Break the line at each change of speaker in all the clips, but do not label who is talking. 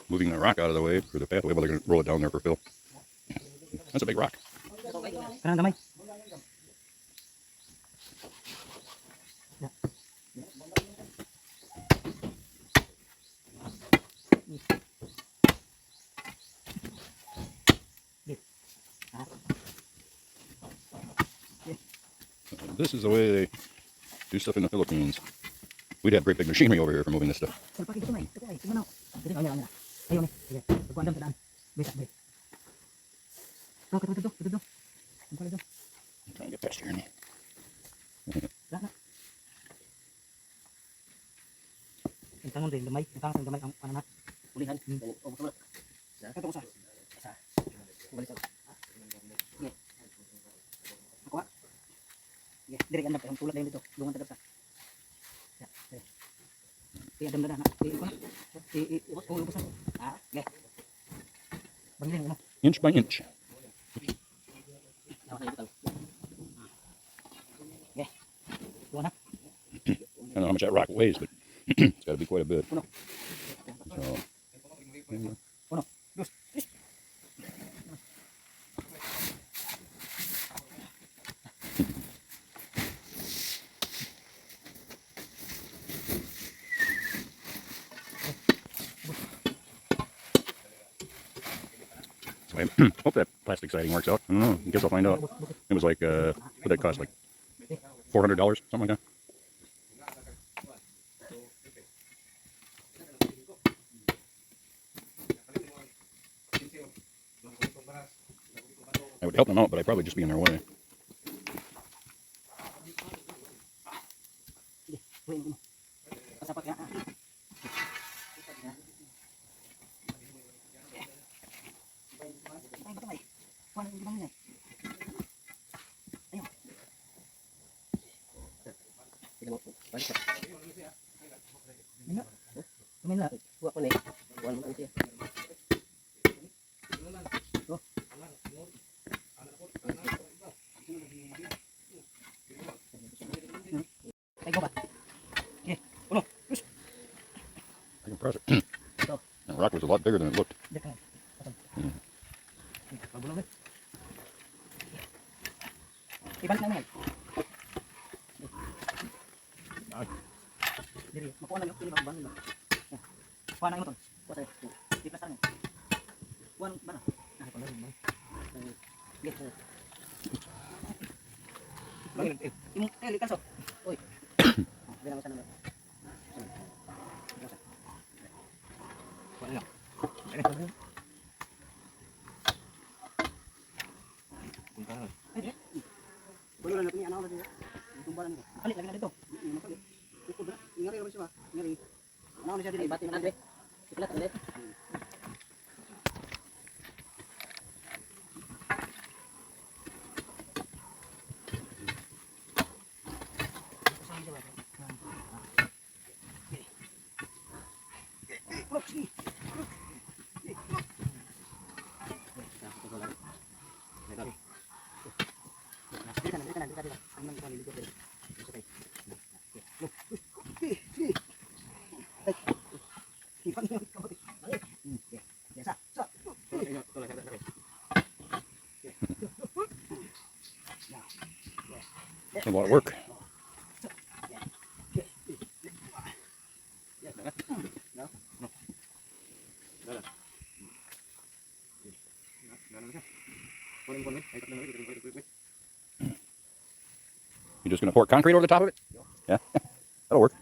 Moving the rock out of the way for the pathway while they're going to roll it down there for fill. That's a big rock. This is the way they do stuff in the Philippines. We'd have great big machinery over here for moving this stuff. I'm trying to get past here.
Direk anda tulad na dito, dungan tagad sa. Ya, dire. Adam na na. Ubusan. Okay. Bangin mo.
Inch by inch.
Okay. Buona.
I don't know how much that rock weighs, but it's got to be quite a bit. So,
Uno, dos, tres.
I hope that plastic siding works out. I don't know. I guess I'll find out. It was like, what did that cost? Like $400, something like that. I would help them out, but I'd probably just be in their way. I can press it. The rock was a lot bigger than it looked.
Ibalik na yan. Diri, makuha na yung pinibang bangin. Kuha na yung motor. Kuha sa'yo. Tipas na yan. Kuha ng bana. Nakipag na rin. Bangin. Likan so. Uy. Hindi naman sana. Kuha na lang. Boleh nak ni anak orang dia. Tumbalan ni. Kali lagi na dito. Ikut berat. Ngari orang siapa? Ngari. Anak orang siya dili bati man dre. Iplat dre.
That's a lot of work. You just going to pour concrete over the top of it? Yeah, that'll work.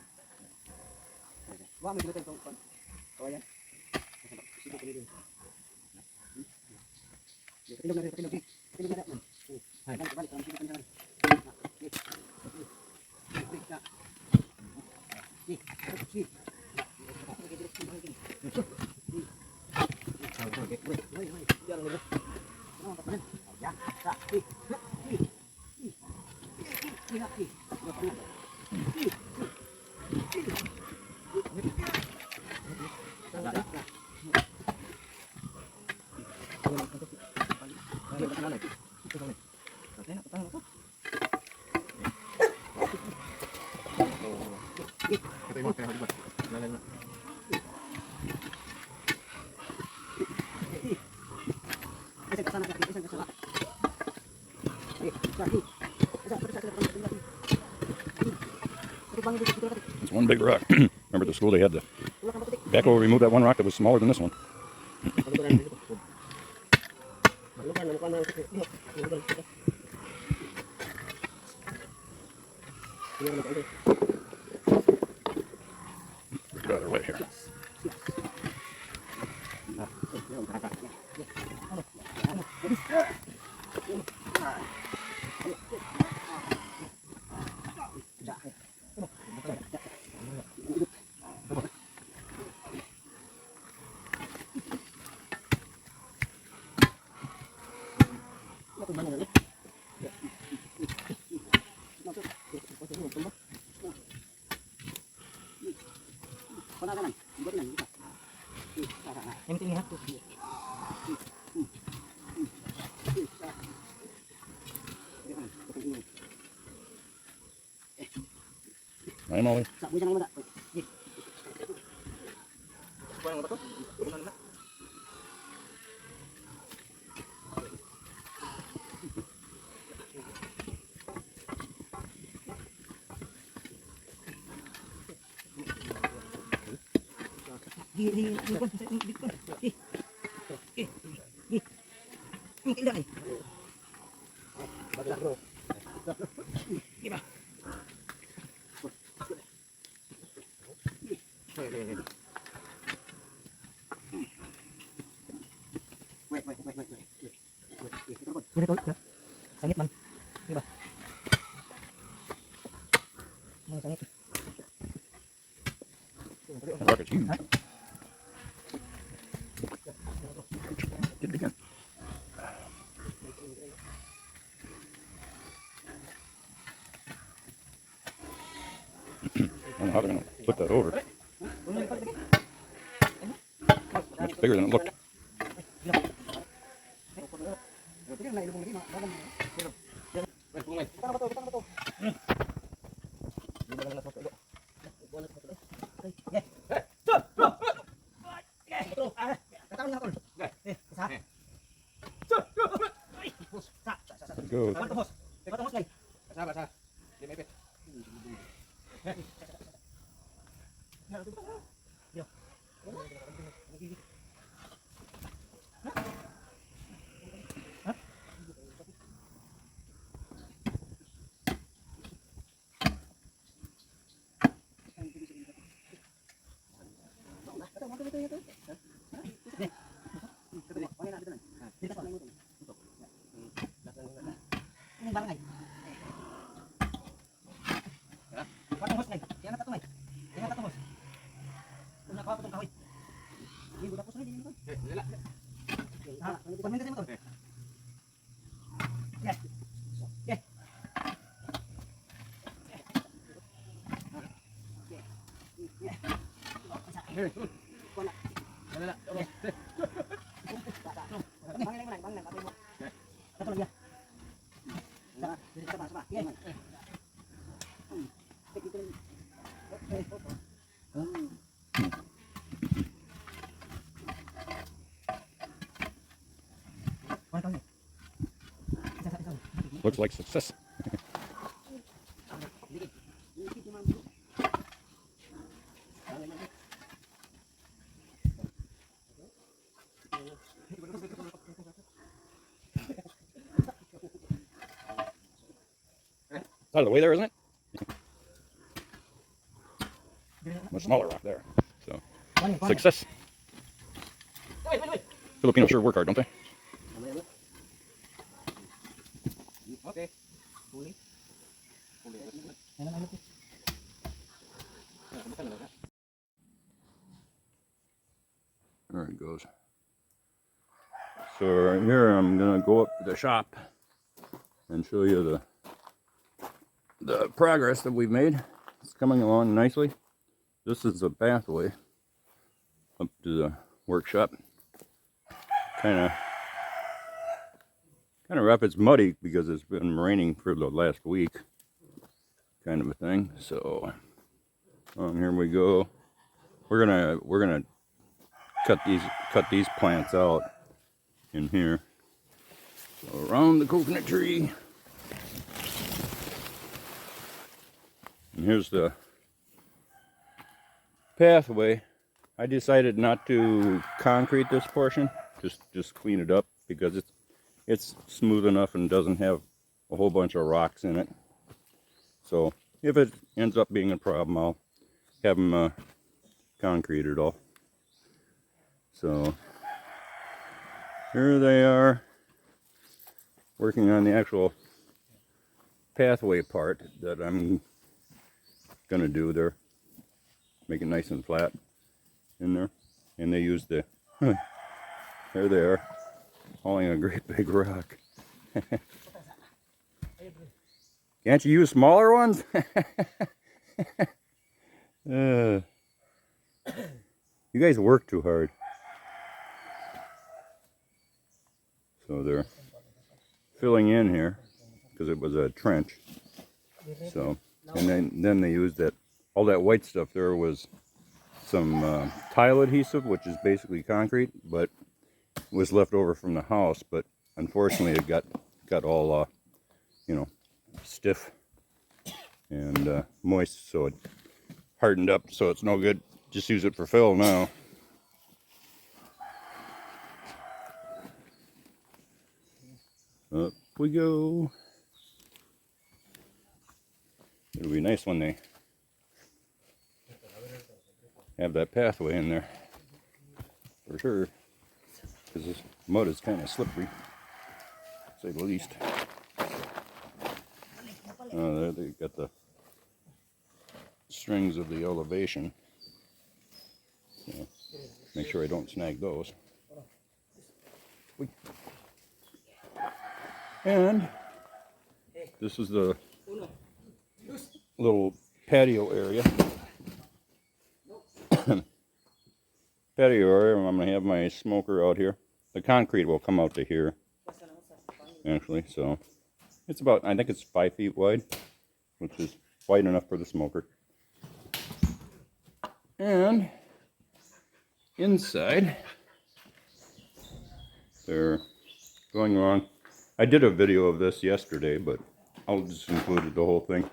It's one big rock. Remember at the school they had the backhoe remove that one rock that was smaller than this one. Get out of their way here.
Em tingin hat.
Hi, Molly.
Sangit man. Diba? Mga sangit.
That rock is huge. Get it again. I don't know how they're going to flip that over. It's bigger than it looked. It goes. Looks like success. Out of the way there, isn't it? Much smaller rock there. So, success. Filipinos sure work hard, don't they?
Okay.
There it goes. So right here I'm gonna go up to the shop and show you the progress that we've made. It's coming along nicely. This is the pathway up to the workshop. Kind of rough. It's muddy because it's been raining for the last week, kind of a thing. So here we go. We're gonna cut these plants out in here. So around the coconut tree. And here's the pathway. I decided not to concrete this portion, just clean it up because it's smooth enough and doesn't have a whole bunch of rocks in it. So if it ends up being a problem, I'll have them concrete it all. So here they are working on the actual pathway part that I'm gonna do there. Make it nice and flat in there. And they used the, there they are, hauling a great big rock. Can't you use smaller ones? You guys work too hard. So they're filling in here because it was a trench. So, and then they used that, all that white stuff there was some tile adhesive, which is basically concrete, but was left over from the house. But unfortunately, it got all you know, stiff and moist, so it hardened up. So it's no good. Just use it for fill now. Up we go. It'll be nice when they have that pathway in there, for sure, because this mud is kind of slippery, to say the least. There they got the strings of the elevation. So make sure I don't snag those. And this is the little patio area. Patio area. I'm going to have my smoker out here. The concrete will come out to here, actually. So it's about, I think it's 5 feet wide, which is wide enough for the smoker. And inside, they're going wrong. I did a video of this yesterday, but I'll just include the whole thing.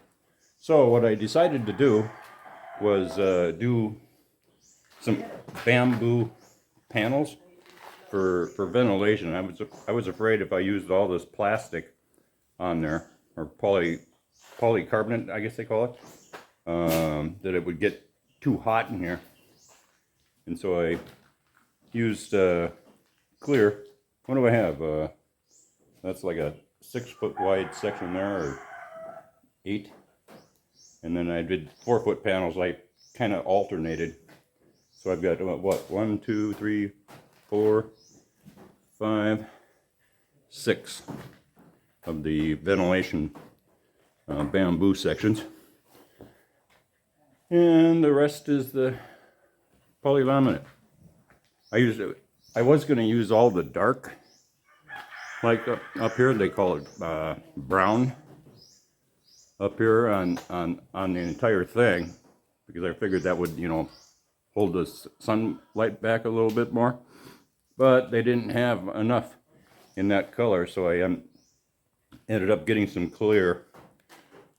So what I decided to do was do some bamboo panels for ventilation. I was afraid if I used all this plastic on there, or polycarbonate, I guess they call it, that it would get too hot in here. And so I used clear. What do I have? That's like a 6 foot wide section there, or 8. And then I did 4 foot panels. I kind of alternated. So I've got what? 1, 2, 3, 4, 5, 6 of the ventilation bamboo sections. And the rest is the polylaminate. I was going to use all the dark, like up here they call it brown, up here on the entire thing, because I figured that would, you know, hold the sunlight back a little bit more. But they didn't have enough in that color, so I ended up getting some clear,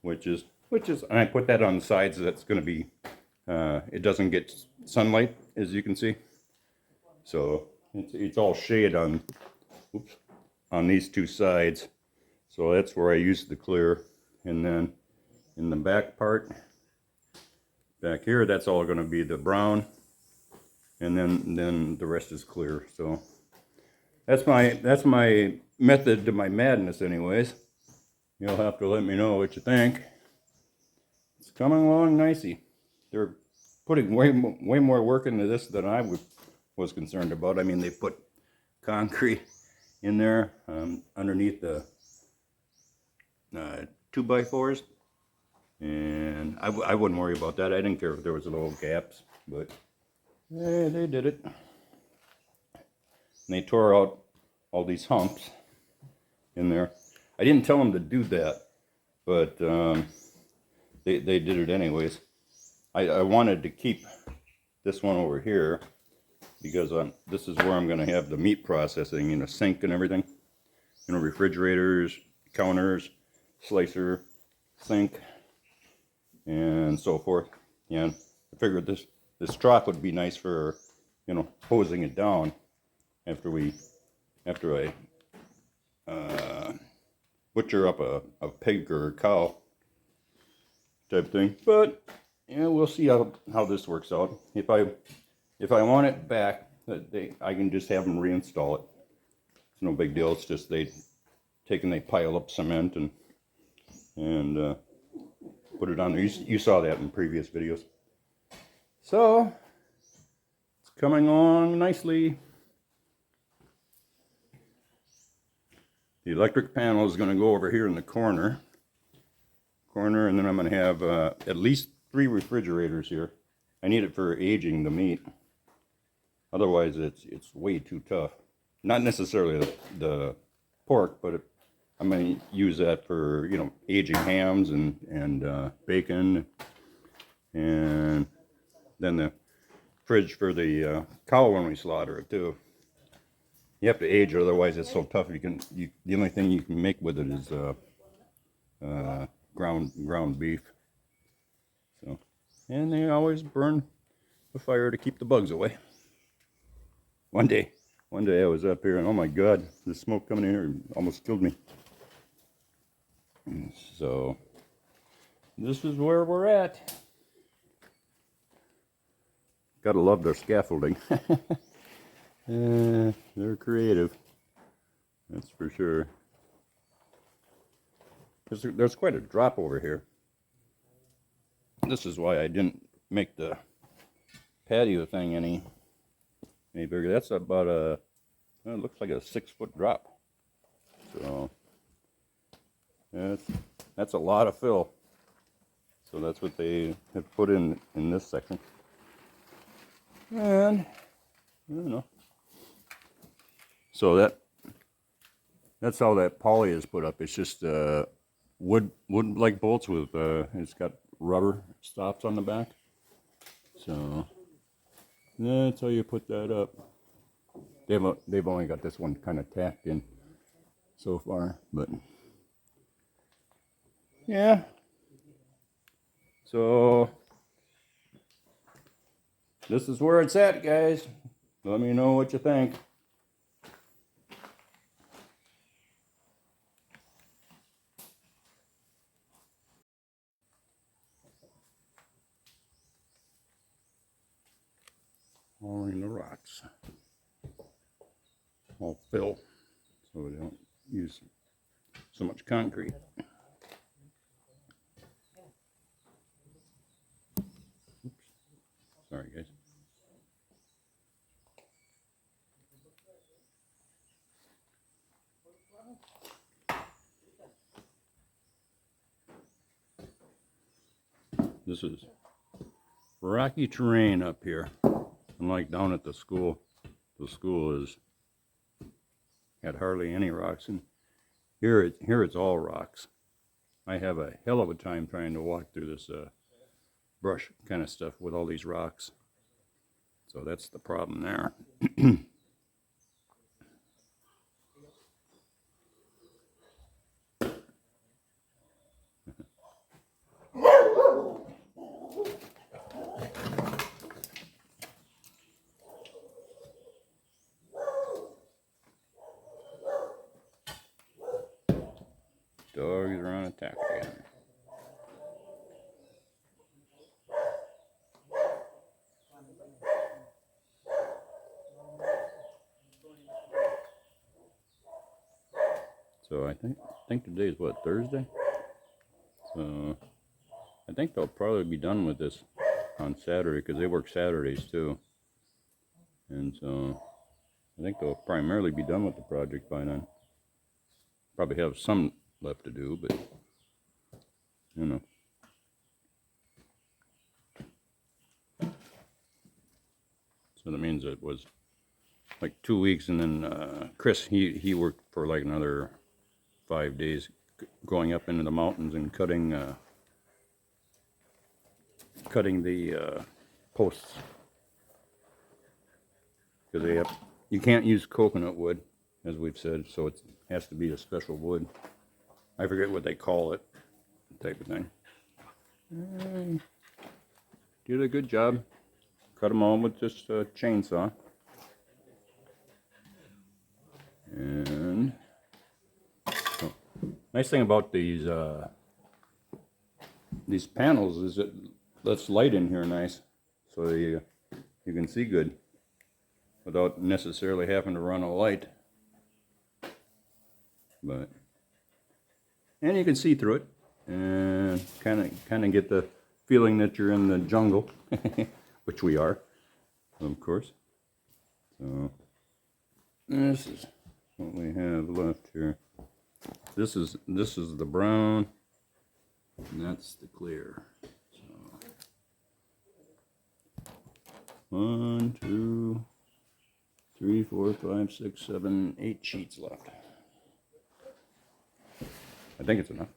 which is, and I put that on the sides. That's going to be, it doesn't get sunlight, as you can see. So it's all shade on, on these 2 sides. So that's where I used the clear. And then in the back part, back here, that's all going to be the brown. And then the rest is clear. So that's my method to my madness, anyways. You'll have to let me know what you think. It's coming along nicely. They're putting way more work into this than I was concerned about. I mean, they put concrete in there underneath the 2x4s, and I wouldn't worry about that. I didn't care if there was little gaps, but hey, they did it. And they tore out all these humps in there. I didn't tell them to do that, but they did it anyways. I wanted to keep this one over here because this is where I'm going to have the meat processing, you know, sink and everything. You know, refrigerators, counters, slicer, sink, and so forth. And I figured this strop would be nice for, you know, hosing it down after I butcher up a pig or a cow type thing. But yeah, we'll see how this works out. If I want it back, I can just have them reinstall it. It's no big deal. It's just they pile up cement and put it on there. You saw that in previous videos. So it's coming along nicely. The electric panel is going to go over here in the corner, and then I'm going to have at least 3 refrigerators here. I need it for aging the meat. Otherwise, it's way too tough. Not necessarily the pork, but I'm going to use that for, you know, aging hams and bacon, and then the fridge for the cow when we slaughter it too. You have to age it, otherwise it's so tough. The only thing you can make with it is ground beef. So, and they always burn the fire to keep the bugs away. One day I was up here and oh my God, the smoke coming in here almost killed me. So this is where we're at. Gotta love their scaffolding. They're creative, that's for sure. There's quite a drop over here. This is why I didn't make the patio thing any bigger. That's about it looks like a 6-foot drop. So that's a lot of fill. So that's what they have put in this section. And I don't know. So that's how that poly is put up. It's just wood like bolts with it's got rubber stops on the back. So that's how you put that up. They've only got this one kind of tacked in so far, but yeah. So this is where it's at, guys. Let me know what you think. All in the rocks. All fill, so we don't use so much concrete. Oops. Sorry, guys. This is rocky terrain up here. Unlike down at the school is had hardly any rocks, and here it's all rocks. I have a hell of a time trying to walk through this brush kind of stuff with all these rocks. So that's the problem there. Dogs are on attack again. So I think today is what, Thursday? So I think they'll probably be done with this on Saturday because they work Saturdays too. And so I think they'll primarily be done with the project by then. Probably have some left to do, but you know. So that means it was like 2 weeks, and then Chris, he worked for like another 5 days going up into the mountains and cutting the posts, because you can't use coconut wood, as we've said, so it has to be a special wood. I forget what they call it, type of thing. And did a good job. Cut them all with this chainsaw. And oh, nice thing about these panels is it lets light in here nice, so you can see good without necessarily having to run a light. But and you can see through it and kind of get the feeling that you're in the jungle, which we are, of course. So this is what we have left here. This is the brown, and that's the clear. So 1, 2, 3, 4, 5, 6, 7, 8 sheets left. I think it's enough.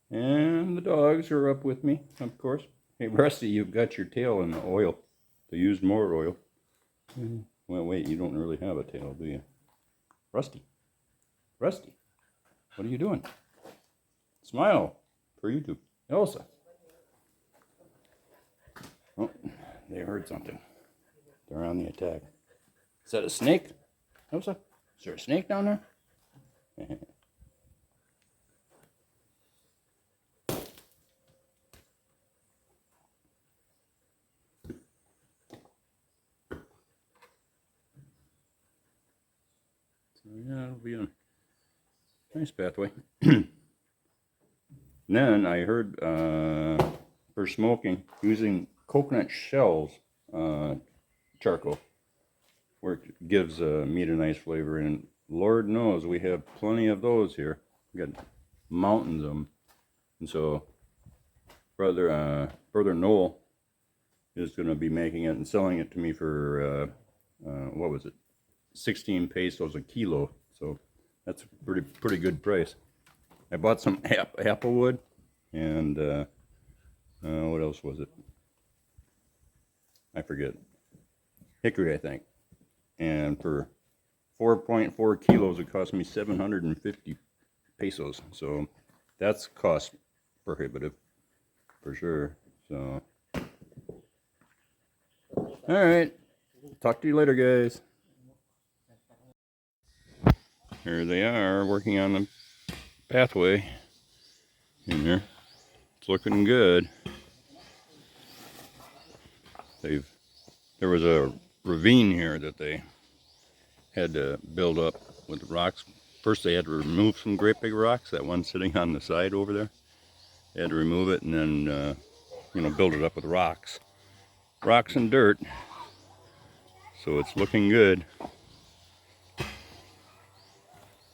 And the dogs are up with me, of course. Hey, Rusty, you've got your tail in the oil. They used more oil. Well, wait, you don't really have a tail, do you? Rusty. Rusty, what are you doing? Smile for YouTube. Elsa. Oh, they heard something. They're on the attack. Is that a snake? Elsa? Is there a snake down there? So yeah, it'll be a nice pathway. Then I heard for smoking using coconut shells charcoal, where it gives meat a nice flavor, and Lord knows we have plenty of those here. We got mountains of them, and so brother Noel is going to be making it and selling it to me for what was it, 16 pesos a kilo. So that's a pretty good price. I bought some apple wood and what else was it? I forget. Hickory, I think. And for 4.4 kilos, it cost me 750 pesos. So that's cost prohibitive for sure. So, all right. Talk to you later, guys. Here they are working on the pathway in there. It's looking good. There was a ravine here that they had to build up with rocks. First they had to remove some great big rocks, that one sitting on the side over there. They had to remove it and then build it up with rocks and dirt. So it's looking good.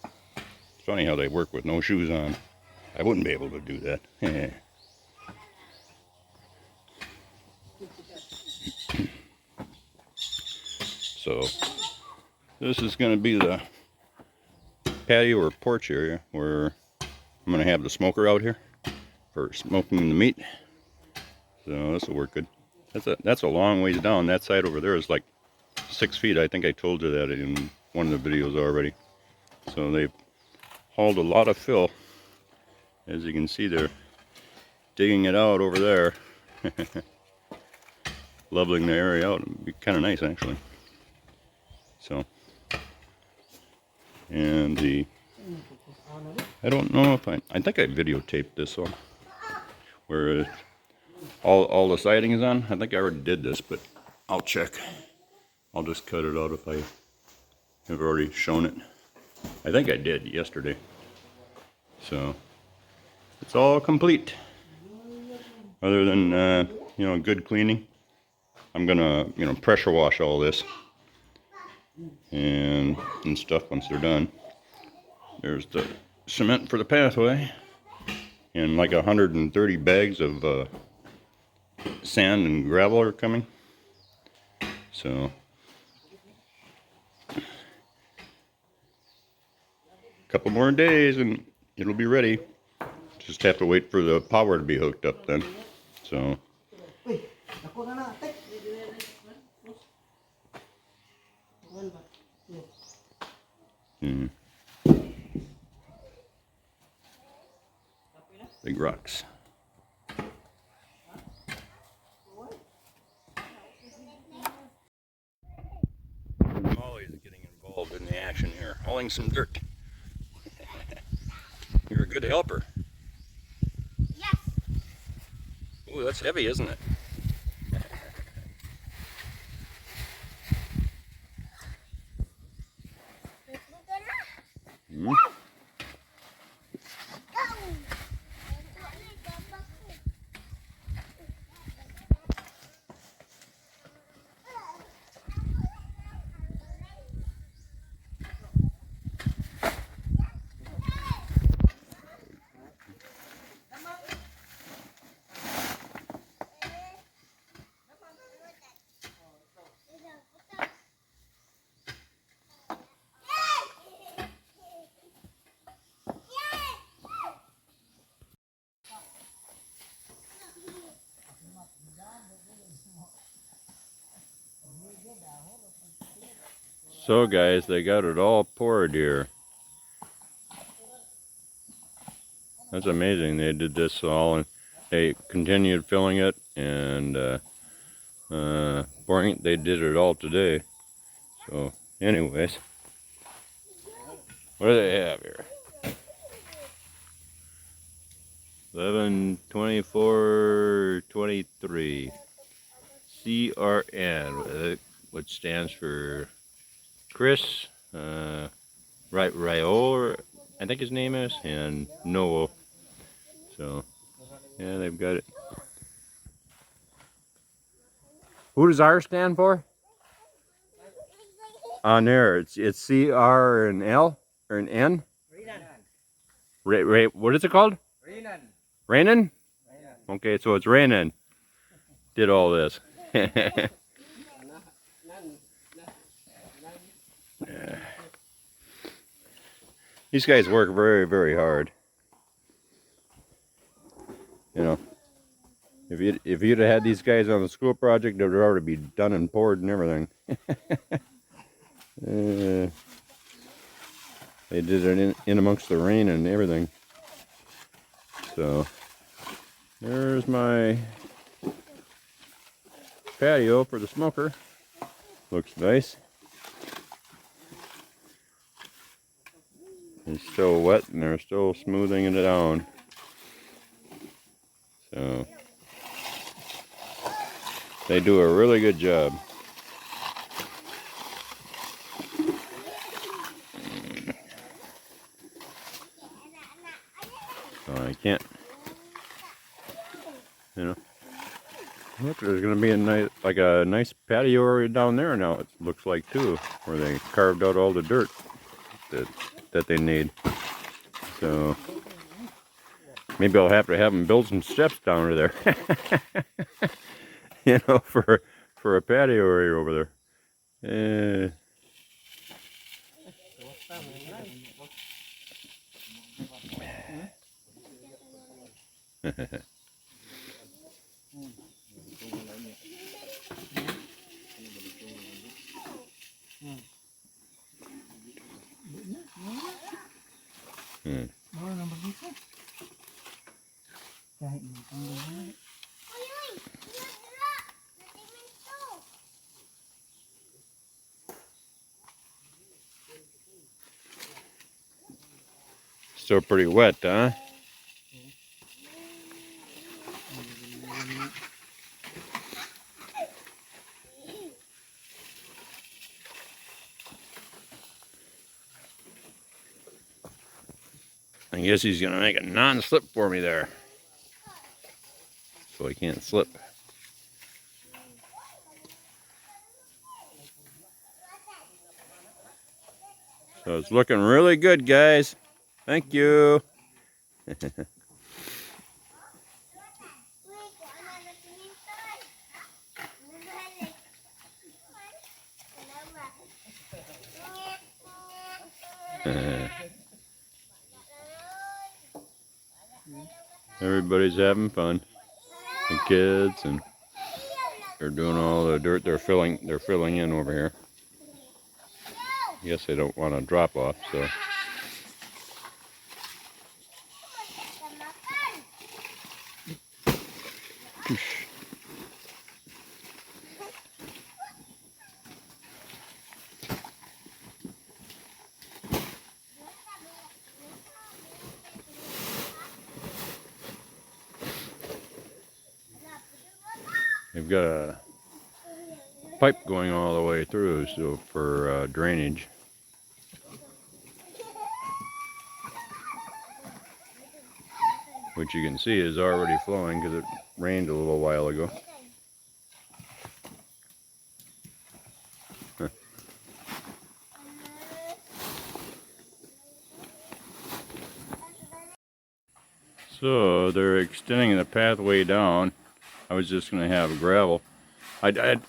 It's funny how they work with no shoes on. I wouldn't be able to do that. So this is going to be the patio or porch area where I'm going to have the smoker out here for smoking the meat. So this will work good. That's a long ways down. That side over there is like 6 feet. I think I told you that in one of the videos already. So they've hauled a lot of fill. As you can see, they're digging it out over there. Leveling the area out. It'd be kind of nice actually. So, and I don't know if I think I videotaped this one where all the siding is on. I think I already did this, but I'll check. I'll just cut it out if I have already shown it. I think I did yesterday. So it's all complete. Other than good cleaning, I'm gonna pressure wash all this and stuff once they're done. There's the cement for the pathway and like 130 bags of sand and gravel are coming. So a couple more days and it'll be ready. Just have to wait for the power to be hooked up then. So Hmm. Big rocks. Molly's getting involved in the action here, hauling some dirt. You're a good helper.
Yes.
Ooh, that's heavy, isn't it? Hmm? So guys, they got it all poured here. That's amazing. They did this all and they continued filling it and pouring it. They did it all today. So anyways, what do they have here? 11/24/23 CRN, which stands for Chris Raiola, I think his name is, and Noel. So yeah, they've got it. Who does R stand for? On there, it's CR and L or an N. What is it called? Raining. Okay, so it's raining. Did all this. These guys work very, very hard. You know, if you'd have had these guys on the school project, they would already be done and poured and everything. They did it in amongst the rain and everything. So there's my patio for the smoker. Looks nice. It's still wet and they're still smoothing it down. So they do a really good job. So I can't, you know. Look, there's gonna be a nice patio area down there now. It looks like too, where they carved out all the dirt that they need. So maybe I'll have to have them build some steps down to there. You know, for a patio area over there. Still pretty wet, huh? I guess he's gonna make a non-slip for me there, so I can't slip. So it's looking really good, guys. Thank you. Everybody's having fun. The kids, and they're doing all the dirt they're filling in over here. guess they don't want to drop off, so. They've got a pipe going all the way through, so for drainage. Which you can see is already flowing because it rained a little while ago. So they're extending the pathway down. I was just going to have gravel. I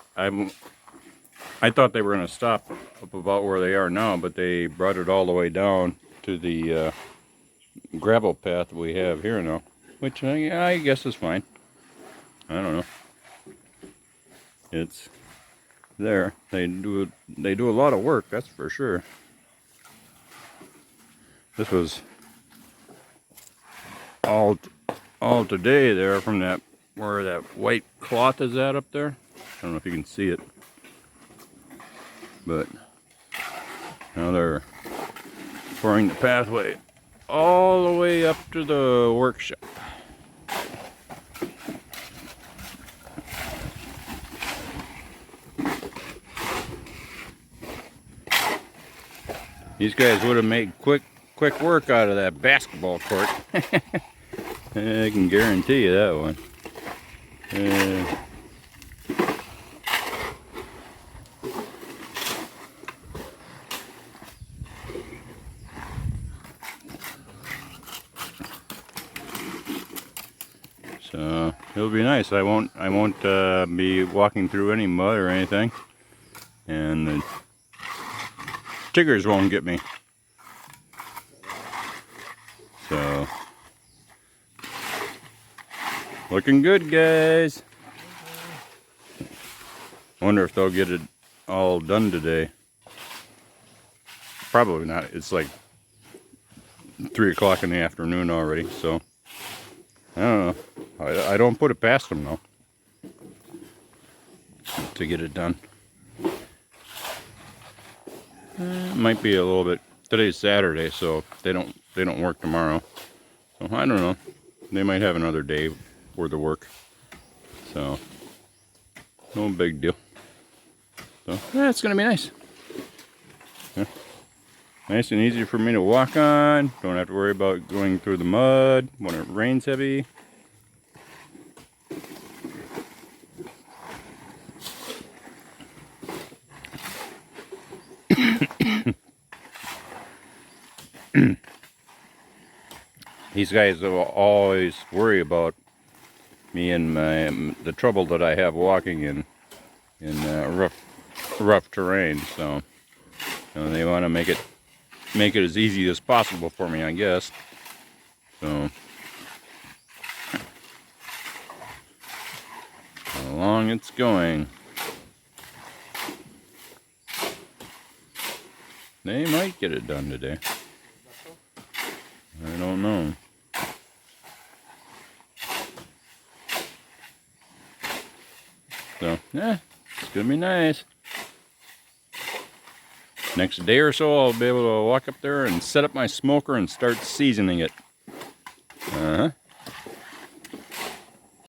thought they were going to stop up about where they are now, but they brought it all the way down to the gravel path we have here now, which I guess is fine. I don't know. It's there. They do a lot of work, that's for sure. This was all today there from that where that white cloth is at up there. I don't know if you can see it, but now they're pouring the pathway all the way up to the workshop. These guys would have made quick work out of that basketball court. I can guarantee you that one. So it'll be nice. I won't be walking through any mud or anything, and the chiggers won't get me. So looking good, guys. Wonder if they'll get it all done today. Probably not. It's like 3 o'clock in the afternoon already, so I don't know. I don't put it past them though to get it done. It might be a little bit. Today's Saturday, so they don't work tomorrow. So I don't know. They might have another day worth of work. So no big deal. So yeah, it's gonna be nice. Yeah. Nice and easy for me to walk on. Don't have to worry about going through the mud when it rains heavy. These guys will always worry about me and the trouble that I have walking in rough terrain. So they want to make it as easy as possible for me, I guess. So along it's going. They might get it done today. I don't know. So, yeah, it's gonna be nice. Next day or so, I'll be able to walk up there and set up my smoker and start seasoning it.